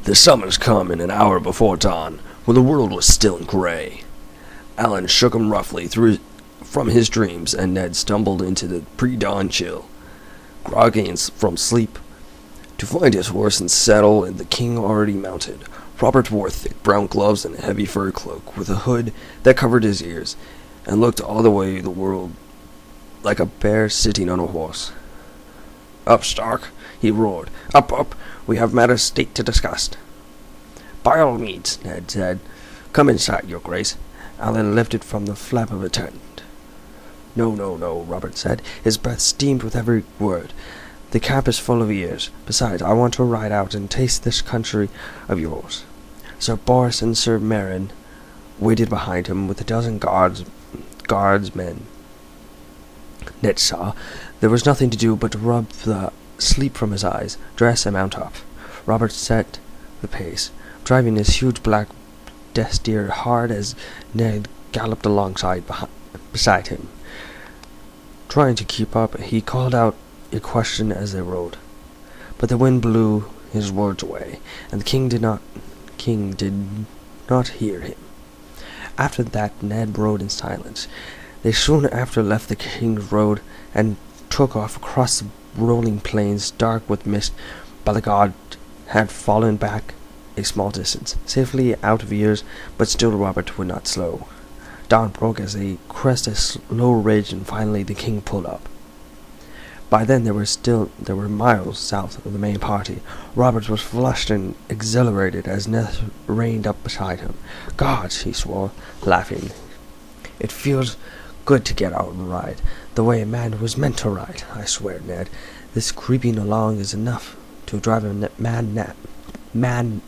The summons come in an hour before dawn, when the world was still and gray. Alan shook him roughly from his dreams, and Ned stumbled into the pre-dawn chill, groggy from sleep, to find his horse and saddle and the king already mounted. Robert wore thick brown gloves and a heavy fur cloak with a hood that covered his ears, and looked all the way the world like a bear sitting on a horse. "Up, Stark!" he roared. "Up, up! We have matters state to discuss." "By all means," Ned said. "Come inside, your grace." Alan lifted from the flap of a tent. "No, no, no," Robert said. His breath steamed with every word. "The cap is full of ears. Besides, I want to ride out and taste this country of yours." Sir Boris and Sir Meryn waited behind him with a dozen guardsmen. Ned saw there was nothing to do but to rub the sleep from his eyes, dress, and mount up. Robert set the pace, driving his huge black deer hard as Ned galloped beside him. Trying to keep up, he called out a question as they rode, but the wind blew his words away, and the king did not hear him. After that, Ned rode in silence. They soon after left the king's road and took off across the rolling plains, dark with mist, but the god had fallen back a small distance, safely out of ears, but still Robert would not slow. Dawn broke as they crested a low ridge, and finally the king pulled up. By then they were miles south of the main party. Robert was flushed and exhilarated as Ned reined up beside him. "Gods," he swore, laughing. "It feels good to get out and ride, the way a man was meant to ride. I swear, Ned, this creeping along is enough to drive a man mad."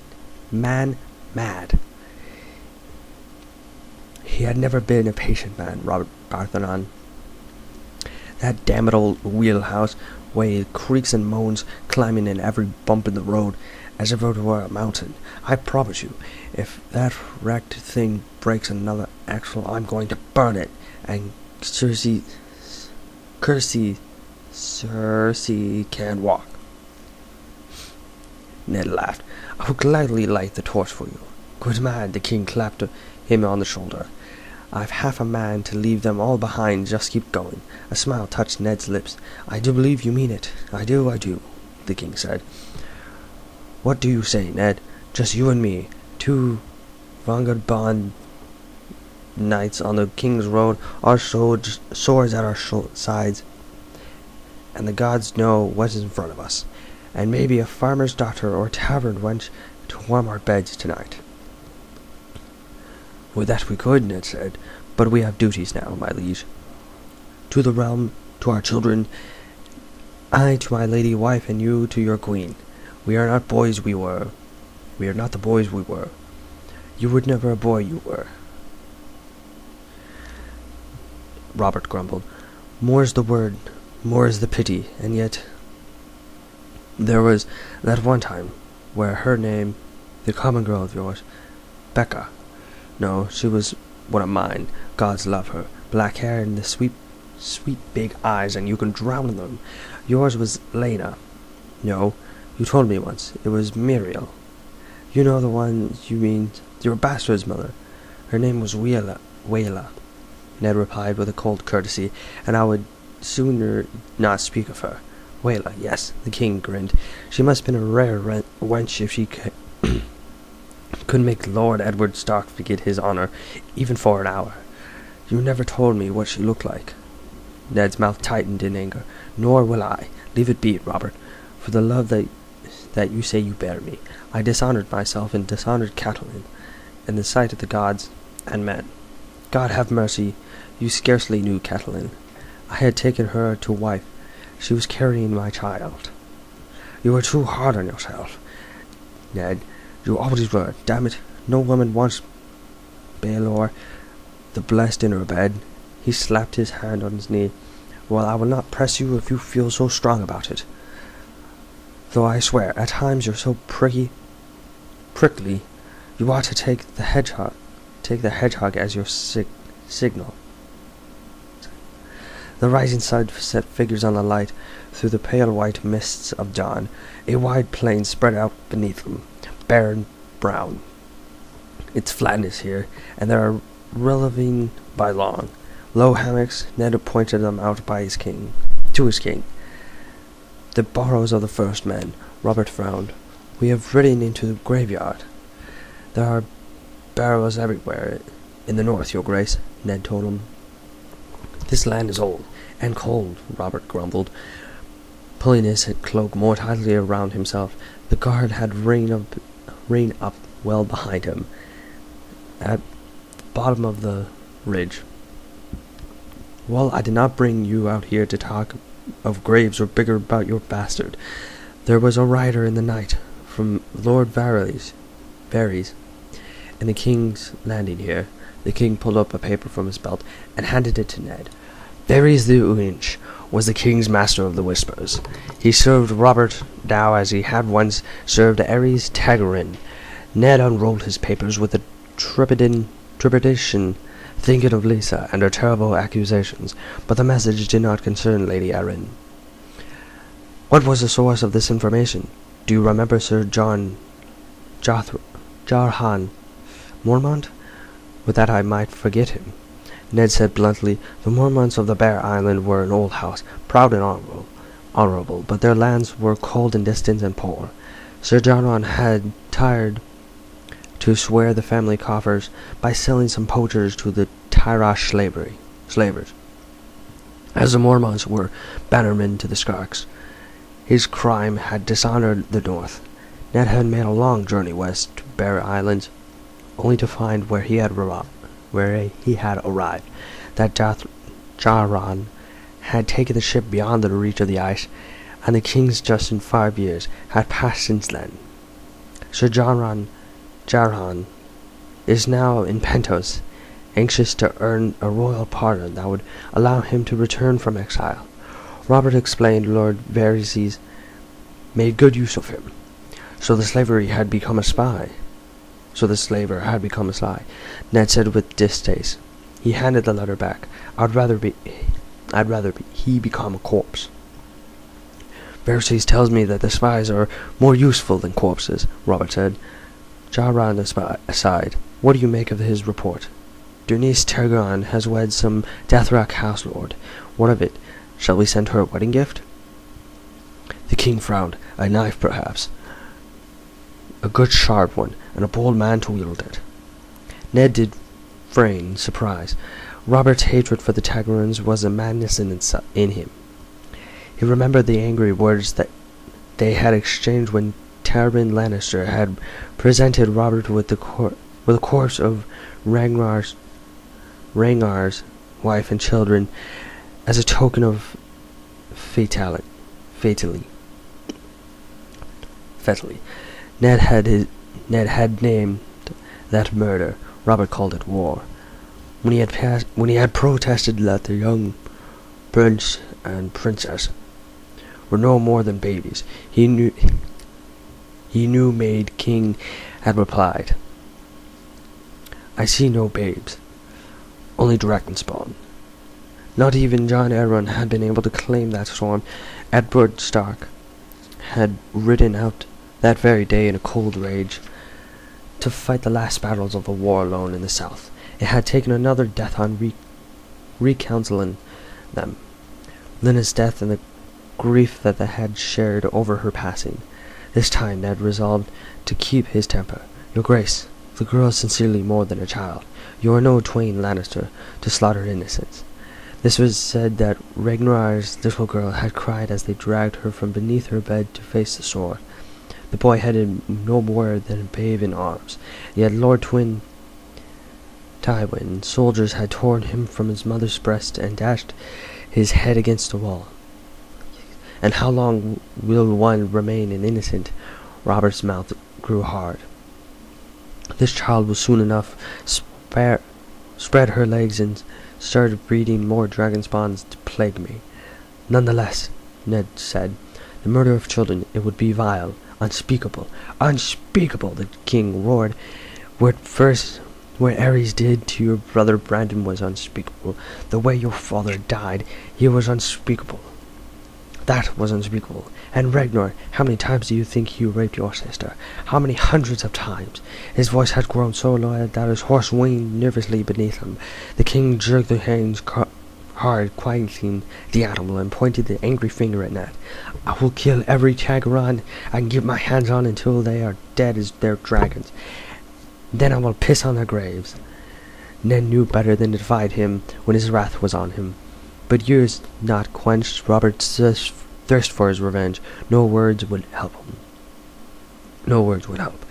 He had never been a patient man, Robert Barthanon. That damned old wheelhouse way creaks and moans, climbing in every bump in the road as if it were a mountain. I promise you, if that wrecked thing breaks another axle, I'm going to burn it, and Cersei can walk. Ned laughed. "I will gladly light the torch for you." "Good man," the king clapped him on the shoulder. "I've half a man to leave them all behind. Just keep going." A smile touched Ned's lips. "I do believe you mean it. I do, the king said. "What do you say, Ned? Just you and me, two vagabond knights on the king's road, our swords at our sides, and the gods know what is in front of us, and maybe a farmer's daughter or a tavern wench to warm our beds tonight." "Would that we could," Ned said, "but we have duties now, my liege. To the realm, to our children, I to my lady wife, and you to your queen. We are not boys we were. We are not the boys we were. You were never a boy, you were." Robert grumbled. "More is the word, more is the pity, and yet there was that one time where her name, the common girl of yours, Becca. No, she was one of mine. Gods love her. Black hair and the sweet big eyes, and you can drown them. Yours was Lena. No, you told me once. It was Muriel. You know the one you mean, your bastard's mother. Her name was Wela. Ned replied with a cold courtesy, "and I would sooner not speak of her." "Wela, yes," the king grinned. "She must have been a rare wench if she could make Lord Edward Stark forget his honor, even for an hour. You never told me what she looked like." Ned's mouth tightened in anger. "Nor will I. Leave it be, Robert. For the love that you say you bear me, I dishonored myself and dishonored Catelyn in the sight of the gods and men. God have mercy, you scarcely knew Catelyn. I had taken her to wife. She was carrying my child." "You were too hard on yourself, Ned. You always were. Damn it, no woman wants Baelor the Blessed in her bed." He slapped his hand on his knee. "Well, I will not press you if you feel so strong about it. Though I swear, at times you're so prickly. You ought to take the hedgehog as your signal." The rising sun set figures on the light through the pale white mists of dawn. A wide plain spread out beneath them. bare and brown. It's flatness here, and there are releving by long. Low hammocks, Ned pointed them out to his king. The burrows of the first men. Robert frowned. We have ridden into the graveyard. There are barrows everywhere in the north, your grace, Ned told him. This land is old and cold, Robert grumbled, pulling his cloak more tightly around himself. The guard had reined up well behind him, at the bottom of the ridge. Well, I did not bring you out here to talk of graves or bigger about your bastard. There was a rider in the night from Lord Varys, in the King's Landing here. The King pulled up a paper from his belt and handed it to Ned. Varys the Uinch was the King's master of the Whispers. He served Robert Dow as he had once served Aerys Tagarin. Ned unrolled his papers with a trepidation, thinking of Lisa and her terrible accusations, but the message did not concern Lady Arryn. What was the source of this information? Do you remember Sir John Jarhan Mormont? With that I might forget him. Ned said bluntly, the Mormonts of the Bear Island were an old house, proud and honorable, but their lands were cold and distant and poor. Sir Jarhan had tired to swear the family coffers by selling some poachers to the Tyrosh slavers, as the Mormonts were bannermen to the Skarks. His crime had dishonored the north. Ned had made a long journey west to Bear Island, only to find where he had arrived that Jarhan had taken the ship beyond the reach of the ice, and the King's just in 5 years had passed since then. Sir Jarhan is now in Pentos, anxious to earn a royal pardon that would allow him to return from exile. Robert explained Lord Varys made good use of him. So the slaver had become a spy. Ned said with distaste. He handed the letter back. I'd rather he become a corpse. Varys tells me that the spies are more useful than corpses, Robert said. Jarhan aside, what do you make of his report? Denise Targaryen has wed some Dathrak house lord. What of it? Shall we send her a wedding gift? The king frowned. A knife, perhaps. A good sharp one, and a bold man to wield it. Ned did feign surprise. Robert's hatred for the Targaryens was a madness in him. He remembered the angry words that they had exchanged when Tywin Lannister had presented Robert with the corpse of Rhaegar's wife and children as a token of fatality. Ned had named that murder. Robert called it war. When he had protested that the young prince and princess were no more than babies, he knew Maid King had replied, I see no babes, only dragon spawn. Not even Jon Arryn had been able to claim that storm. Eddard Stark had ridden out that very day in a cold rage to fight the last battles of the war alone in the south. It had taken another death on reconciling them. Lynna's death and the grief that they had shared over her passing. This time Ned resolved to keep his temper. Your Grace, the girl is sincerely more than a child. You are no Twain Lannister to slaughter innocents. This was said that Rhaegar's little girl had cried as they dragged her from beneath her bed to face the sword. The boy had no more than a babe in arms, yet Lord Tywin, soldiers had torn him from his mother's breast and dashed his head against the wall. And how long will one remain an innocent? Robert's mouth grew hard. This child will soon enough spread her legs and started breeding more dragon spawns to plague me. Nonetheless, Ned said, the murder of children, it would be vile, unspeakable, unspeakable, the king roared. What Aerys did to your brother Brandon was unspeakable. The way your father died, he was unspeakable. That was unspeakable, And Ragnar, how many times do you think you raped your sister? How many hundreds of times? His voice had grown so loud that his horse whined nervously beneath him. The king jerked the reins hard, quieting the animal, and pointed the angry finger at Ned. I will kill every Tagaran I can get my hands on until they are dead as their dragons. Then I will piss on their graves. Ned knew better than to divide him when his wrath was on him. But years not quenched Robert's thirst for his revenge. No words would help him. No words would help.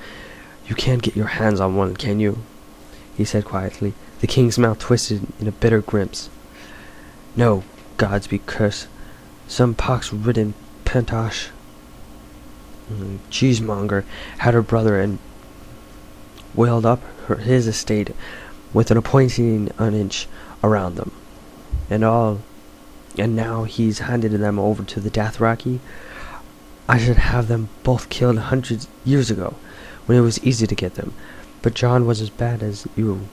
You can't get your hands on one, can you? He said quietly. The king's mouth twisted in a bitter grimace. No, gods be cursed. Some pox-ridden pentosh cheesemonger had her brother and whaled up his estate with an appointing an inch around them. And now he's handed them over to the Dothraki. I should have them both killed hundreds years ago, when it was easy to get them. But John was as bad as you,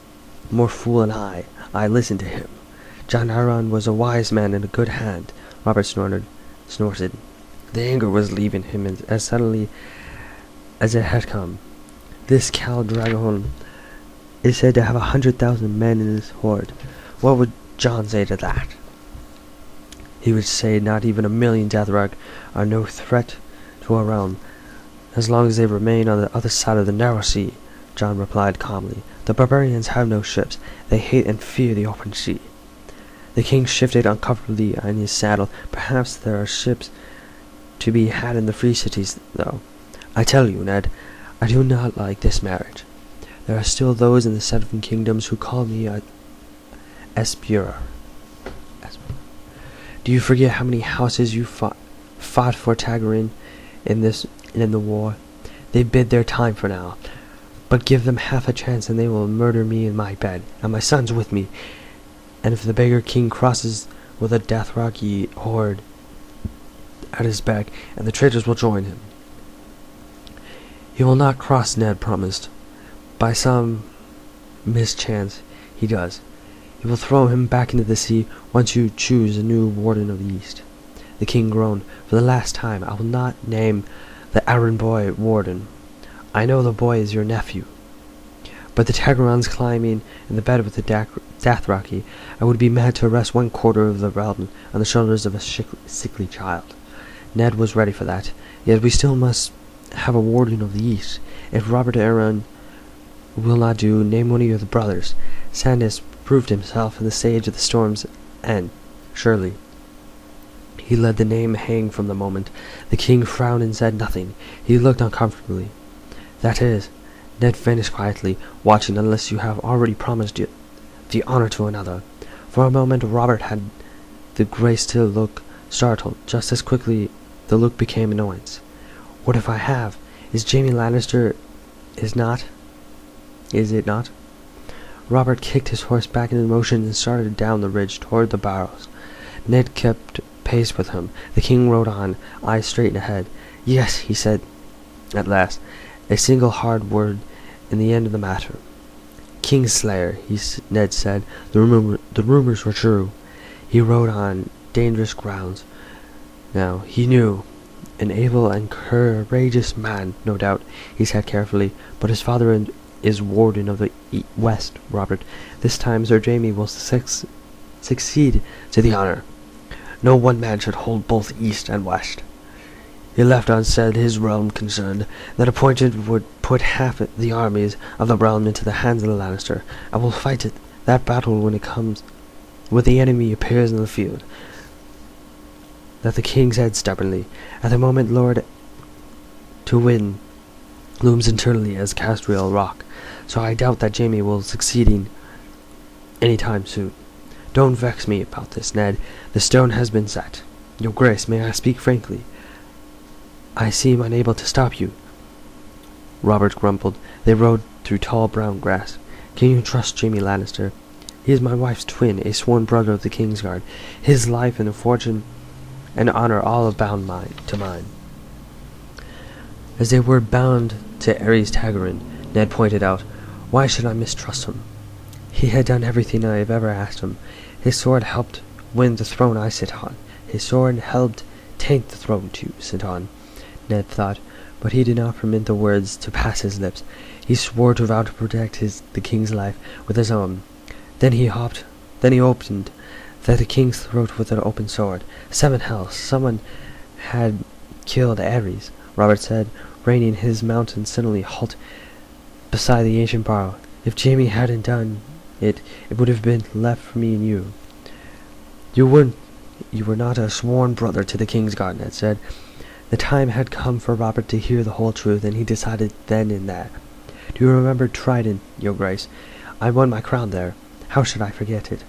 more fool than I. I listened to him. John Arryn was a wise man and a good hand. Robert snorted. The anger was leaving him as suddenly as it had come. This Khal Drogo is said to have 100,000 men in his horde. What would John say to that? He would say not even 1,000,000 Dothraki are no threat to our realm, as long as they remain on the other side of the narrow sea. John replied calmly. The barbarians have no ships. They hate and fear the open sea. The king shifted uncomfortably on his saddle. Perhaps there are ships to be had in the free cities, though. I tell you, Ned, I do not like this marriage. There are still those in the 7 kingdoms who call me a Esbjörn. Do you forget how many houses you fought for Tagarin in the war? They bid their time for now. But give them half a chance and they will murder me in my bed, and my sons with me. And if the beggar king crosses with a Dothraki horde at his back, and the traitors will join him. He will not cross, Ned promised. By some mischance he does. You will throw him back into the sea once you choose a new warden of the East. The king groaned. For the last time, I will not name the Arryn boy warden. I know the boy is your nephew. But the Tagarans climbing in the bed with the Dothraki, I would be mad to arrest 1/4 of the realm on the shoulders of a sickly child. Ned was ready for that. Yet we still must have a warden of the East. If Robert Arryn will not do, name one of your brothers. Sandys proved himself in the Sage of the Storm's End. Surely. He let the name hang from the moment. The king frowned and said nothing. He looked uncomfortably. That is, Ned finished quietly, watching unless you have already promised you the honor to another. For a moment Robert had the grace to look startled. Just as quickly the look became annoyance. What if I have? Is Jaime Lannister Is it not? Robert kicked his horse back into motion and started down the ridge toward the barrows. Ned kept pace with him. The king rode on, eyes straight ahead. Yes, he said at last, a single hard word in the end of the matter. Kingslayer, Ned said. The rumors were true. He rode on dangerous grounds. Now, he knew. An able and courageous man, no doubt, he said carefully, but his father is warden of the West, Robert. This time Sir Jaime will succeed to the honor. No one man should hold both East and West. He left unsaid his realm concerned. That appointed would put half the armies of the realm into the hands of the Lannister. I will fight that battle when it comes, when the enemy appears in the field. That the king said stubbornly. At the moment Lord Tywin looms internally as Castriel Rock, so I doubt that Jaime will succeed any time soon. Don't vex me about this, Ned. The stone has been set. Your Grace, may I speak frankly? I seem unable to stop you. Robert grumbled. They rode through tall brown grass. Can you trust Jaime Lannister? He is my wife's twin, a sworn brother of the Kingsguard. His life and fortune and honor all are bound to mine. As they were bound to Aerys Tagarin, Ned pointed out, why should I mistrust him? He had done everything I have ever asked him. His sword helped win the throne I sit on. His sword helped 'Tain't the throne to sit on, Ned thought, but he did not permit the words to pass his lips. He swore to vow to protect the king's life with his own. Then he opened the king's throat with an open sword. 7 hells! Someone had killed Ares, Robert said, reining his mount and suddenly halt beside the ancient barrow. If Jamie hadn't done it, it would have been left for me and you. You were not a sworn brother to the king's guard, Ned said. The time had come for Robert to hear the whole truth, and he decided then and there. Do you remember Trident, your grace? I won my crown there. How should I forget it?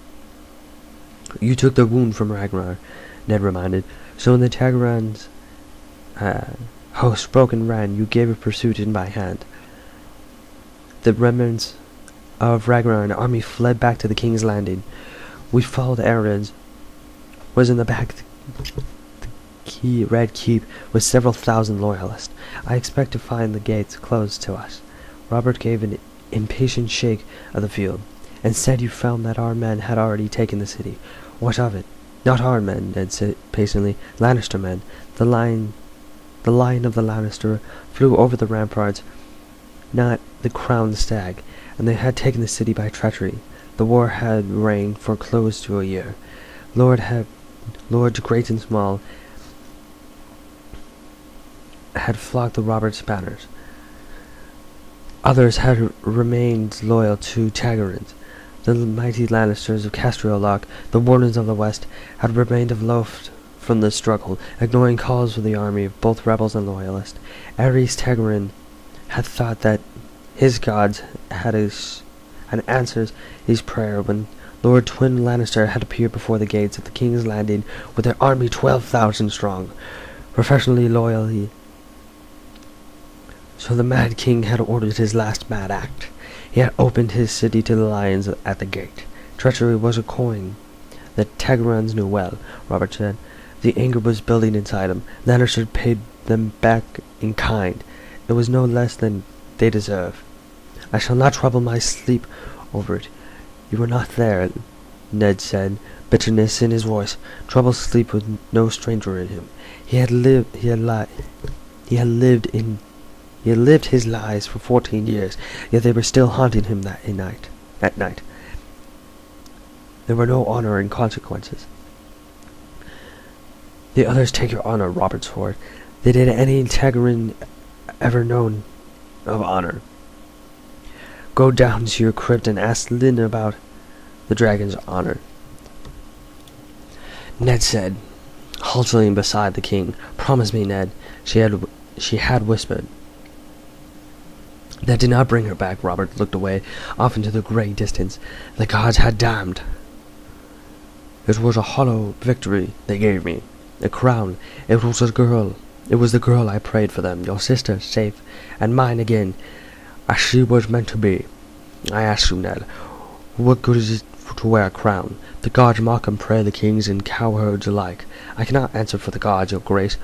You took the wound from Ragnar, Ned reminded. So when the Tagaran's host broke and ran, you gave a pursuit in my hand. The remnants of Ragnar and army fled back to the king's landing. We followed Aren's. Was in the back the Red Keep with several thousand loyalists. I expect to find the gates closed to us. Robert gave an impatient shake of the field, and said you found that our men had already taken the city. What of it? Not our men, Ned said patiently. Lannister men. The lion of the Lannister flew over the ramparts, not the crowned stag, and they had taken the city by treachery. The war had reigned for close to a year. Lords great and small had flocked the Robert's banners. Others had remained loyal to Tagarin. The mighty Lannisters of Castriel Lock, the Wardens of the West, had remained aloof from the struggle, ignoring calls of the army of both rebels and loyalists. Ares Tagarin had thought that his gods had answered his prayer when Lord Twin Lannister had appeared before the gates of the King's Landing with their army 12,000 strong, professionally loyally. So the Mad King had ordered his last mad act. He had opened his city to the lions at the gate. Treachery was a coin that Tagarans knew well, Robert said. The anger was building inside him. Lannister paid them back in kind. It was no less than they deserve. I shall not trouble my sleep over it. You were not there, Ned said, bitterness in his voice. Troubled sleep was no stranger in him. He had lived his lies for 14 years, yet they were still haunting him that night. There were no honor and consequences. The others take your honor, Robert swore. They did any Tagarin ever known of honor. Go down to your crypt and ask Lyn about the dragon's honor, Ned said, halting beside the king. Promise me, Ned, she had whispered. That did not bring her back. Robert looked away, off into the grey distance. The gods had damned. It was a hollow victory they gave me. A crown. It was a girl. It was the girl I prayed for them. Your sister, safe, and mine again, as she was meant to be. I ask you, Ned, what good is it to wear a crown? The gods mock and pray the kings and cowherds alike. I cannot answer for the gods, your grace,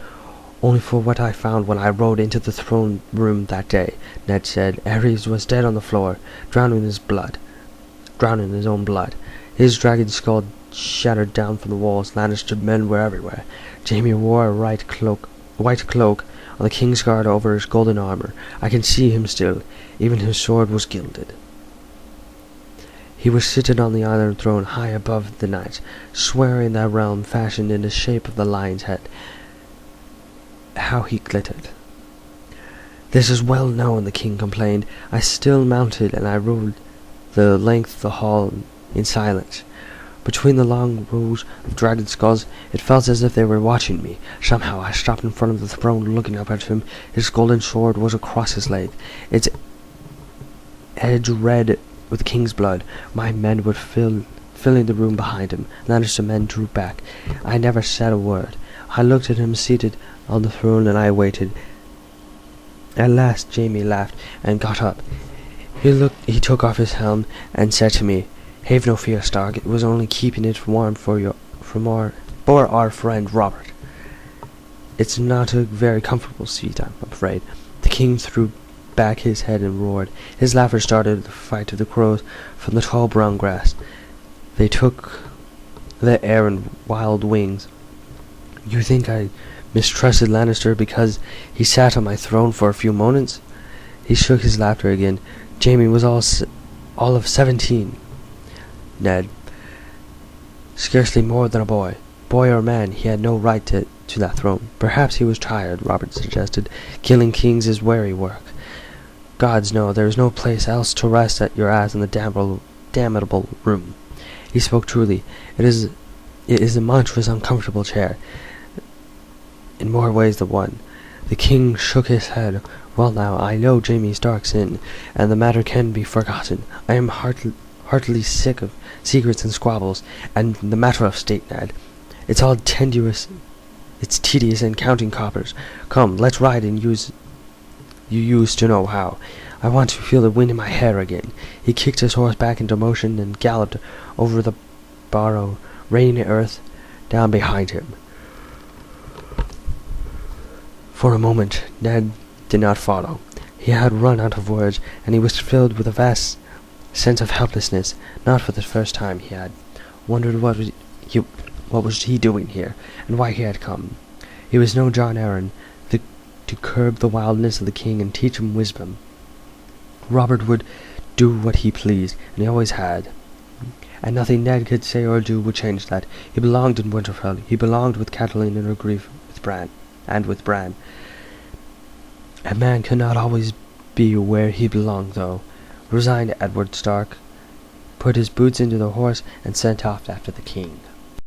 only for what I found when I rode into the throne room that day, Ned said. Ares was dead on the floor, drowning in his own blood. His dragon skull shattered down from the walls. Lannister men were everywhere. Jamie wore a white cloak on the king's guard over his golden armor. I can see him still. Even his sword was gilded. He was seated on the iron throne high above the knights, swearing that realm fashioned in the shape of the lion's head. How he glittered. This is well known, the king complained. I still mounted, and I rode the length of the hall in silence. Between the long rows of dragon skulls, it felt as if they were watching me. Somehow I stopped in front of the throne, looking up at him. His golden sword was across his leg, its edge red with the king's blood. My men were filling the room behind him. Lannister men drew back. I never said a word. I looked at him seated on the throne, and I waited. At last Jamie laughed and got up. He took off his helm and said to me, "Have no fear, Stark. It was only keeping it warm for our friend Robert. It's not a very comfortable seat, I'm afraid." The king threw back his head and roared. His laughter started the fight of the crows from the tall brown grass. They took the air in wild wings. You think I mistrusted Lannister because he sat on my throne for a few moments?" He shook his laughter again. "Jaime was all of 17, Ned. Scarcely more than a boy. Boy or man, he had no right to that throne." "Perhaps he was tired," Robert suggested. "Killing kings is weary work. Gods know there is no place else to rest at your ass in the damnable room." He spoke truly. It is a monstrous, uncomfortable chair, in more ways than one. The king shook his head. "Well now, I know Jaime's dark sin, and the matter can be forgotten. I am heartily sick of secrets and squabbles, and the matter of state, Ned. It's all tedious and counting coppers. Come, let's ride and you used to know how. I want to feel the wind in my hair again." He kicked his horse back into motion and galloped over the barrow, raining earth down behind him. For a moment, Ned did not follow. He had run out of words, and he was filled with a vast sense of helplessness. Not for the first time he had wondered what was he doing here, and why he had come. He was no Jon Arryn, to curb the wildness of the king and teach him wisdom. Robert would do what he pleased, and he always had. And nothing Ned could say or do would change that. He belonged in Winterfell. He belonged with Catelyn in her grief with Bran. A man cannot always be where he belonged, though. Resigned, Edward Stark put his boots into the horse and set off after the king.